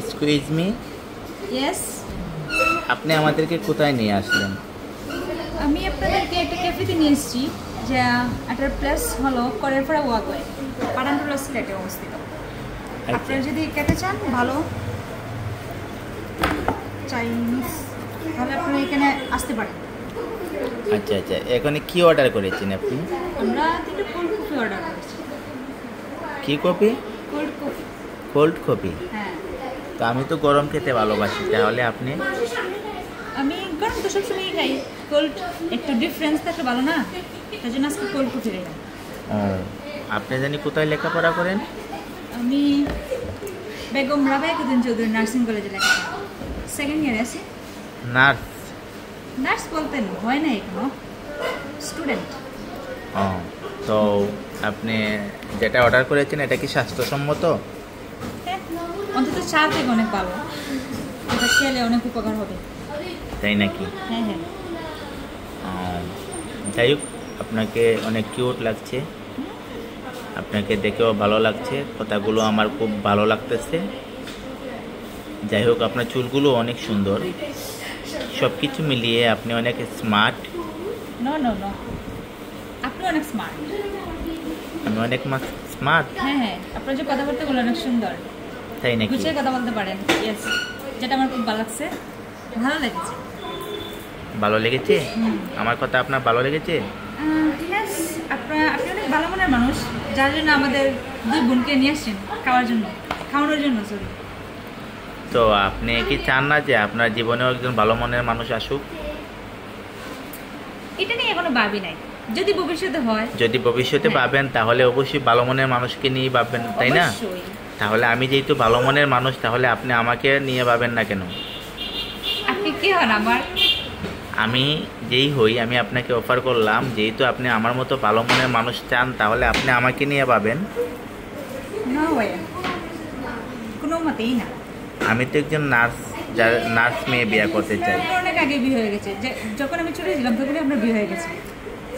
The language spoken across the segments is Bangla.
এক্সকিউজ মি, ইয়েস, আপনি আমাদেরকে কোথায় নিয়ে আসলেন? আমি আপনাদেরকে একটা ক্যাফেতে নিয়ে এসেছি, যে একটা প্লেস হলো করেরপাড়া ওয়াকওয়ে, পাঠানটুলা সিলেটে অবস্থিত। আপনারা যদি খেতে চান ভালো চাইনিজ, তাহলে আপনারা এখানে আসতে পারেন। আচ্ছা আচ্ছা, এখানে কি অর্ডার করেছেন আপনি? আমরা 3টা কোল্ড কফি অর্ডার করেছি। কি coffee? Cold coffee. Cold coffee? হ্যাঁ। তো আমি তো গরম খেতে ভালোবাসি, তাহলে আপনি? আমি গরম তো সবসময়ই খাই, কোল্ড একটু ডিফারেন্স থাকলে ভালো না, তাই জন্য আজকে কোল্ড কফি খাই। ও, আপনি জানি কোথায় লেখাপড়া করেন? আমি বেগম রাবেয়াউদ্দিন চৌধুরী নার্সিং কলেজে লেখাপড়া, সেকেন্ড ইয়ারে আছি। নার্স? নার্স বলতেন হয় না, এখনো স্টুডেন্ট। ও, তো আপনি যেটা অর্ডার করেছেন এটা কি স্বাস্থ্যসম্মত? হ্যাঁ, অন্তত চা থেকে অনেক ভালো, এটা খেলে অনেক উপকার হবে। তাই নাকি? হ্যাঁ হ্যাঁ। যাই হোক, আপনাকে অনেক কিউট লাগছে, আপনাকে দেখেও ভালো লাগছে, কথাগুলো আমার খুব ভালো লাগতেছে। যাই হোক, আপনার চুলগুলো অনেক সুন্দর, সব কিছু মিলিয়ে আপনি অনেক স্মার্ট। নো নো নো, আপনি অনেক স্মার্ট। আমি অনেক স্মার্ট? হ্যাঁ হ্যাঁ, আপনার যে কথাবার্তাগুলো অনেক সুন্দর, তাই নাকি? গুছিয়ে কথা বলতে পারেন। ইয়েস, যেটা আমার খুব ভালো লাগছে, ভালো লেগেছে। ভালো লেগেছে? আমার কথা আপনার ভালো লেগেছে? ইয়েস, আপনি অনেক ভালো মনের মানুষ, যার জন্য আমাদের 2 বোনকে নিয়ে আসছেন খাওয়ানোর জন্য। সরি। তো আপনি কি চান না যে আপনার জীবনেও একজন ভালো মনের মানুষ আসুক? এটা নিয়ে এখনো ভাবি নাই, যদি ভবিষ্যতে হয়। যদি ভবিষ্যতে ভাবেন তাহলে অবশ্যই ভালো মনের মানুষকে নিয়ে ভাববেন, তাই না? তাহলে আমি যেহেতু ভালো মনের মানুষ, তাহলে আপনি আমাকে নিয়ে ভাবেন না কেন? আপনি কি হন আমার? আমি যেই হই, আমি আপনাকে অফার করলাম, যেহেতু আপনি আমার মতো ভালো মনের মানুষ চান, তাহলে আপনি আমাকে নিয়ে ভাবেন। না ভাইয়া, কোনো মতেই না। আমি তো একজন নার্স, যার নার্স মেয়ে বিয়ে করতে চাই। অনেক আগে বিয়ে হয়ে গেছে, যখন আমি চলে গেছিলাম তখনই আপনার বিয়ে হয়ে গেছে।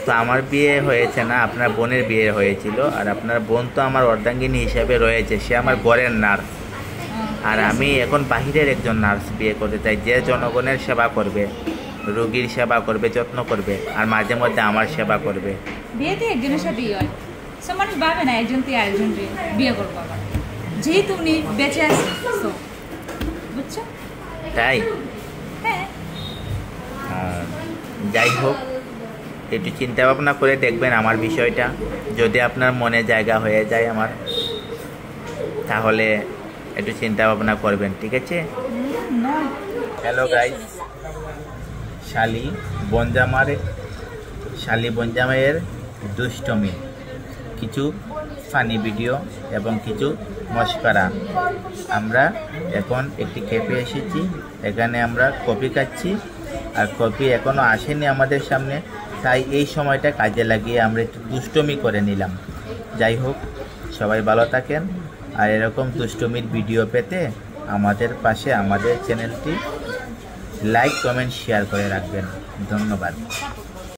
তো আমার বিয়ে হয়েছে না, আপনার বোনের বিয়ে হয়েছিল, আর আপনার বোন তো আমার অর্ধাঙ্গিনী হিসেবে রয়েছে, সে আমার ঘরের নার্স। আর আমি এখন বাহিরের একজন নার্স বিয়ে করতে চাই, যে জনগণের সেবা করবে, রোগীর সেবা করবে, যত্ন করবে, আর মাঝে মধ্যে আমার সেবা করবে। বিয়েতে একজনের সাথেই হয়, সব মানুষ ভাবে না একজন থেকে আরেকজনকে বিয়ে করবো আবার, যেহেতু উনি বেঁচে আছে, বুঝছো? তাই? হ্যাঁ। যাই হোক, একটু চিন্তা ভাবনা করে দেখবেন আমার বিষয়টা, যদি আপনার মনে জায়গা হয়ে যায় আমার, তাহলে একটু চিন্তা ভাবনা করবেন, ঠিক আছে? হ্যালো গাইস, শালি বনজামাইয়ের দুষ্টমি, কিছু ফানি ভিডিও এবং কিছু মশকরা। আমরা এখন একটি ক্যাফে এসেছি, এখানে আমরা কফি খাচ্ছি, আর কফি এখনও আসেনি আমাদের সামনে, তাই এই সময়টা কাজে লাগিয়ে আমরা একটু দুষ্টমি করে নিলাম। যাই হোক, সবাই ভালো থাকেন, আর এরকম দুষ্টমির ভিডিও পেতে আমাদের পাশে আমাদের চ্যানেলটি লাইক, কমেন্ট, শেয়ার করে রাখবেন। ধন্যবাদ।